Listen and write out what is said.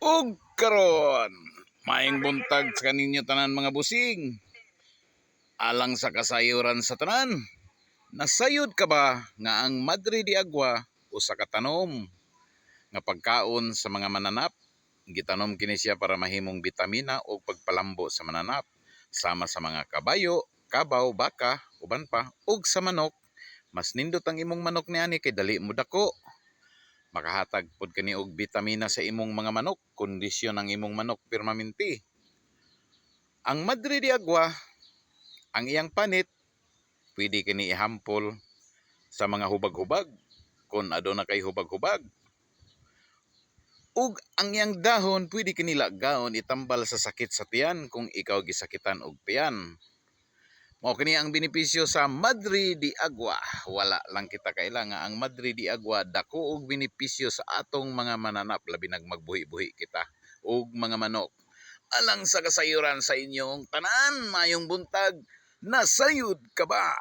Ug karon, maayong buntag sa kaninyo tanan mga busing. Alang sa kasayuran sa tanan, nasayod ka ba nga ang Madre de Agua usa ka tanom nga pagkaon sa mga mananap? Gitanom kini siya para mahimong bitamina o pagpalambo sa mananap sama sa mga kabayo, kabaw, baka, uban pa ug sa manok. Mas nindot ang imong manok niani kay dali mo dako. Makahatag pod kani og bitamina sa imong mga manok, kondisyon ang imong manok permanente. Ang Madre de Agua, ang iyang panit, pwede kini ihampol sa mga hubag-hubag kung aduna kay hubag-hubag. Ug ang iyang dahon pwede kini lagaon itambal sa sakit sa tiyan kung ikaw gisakitan og tiyan. Mao kini ang benepisyo sa Madre de Agua. Wala lang kita kailangan ang Madre de Agua dako og benepisyo sa atong mga mananap labi nag magbuhi-buhi kita og mga manok. Alang sa kasayuran sa inyong tanan, mayong buntag, nasayod ka ba?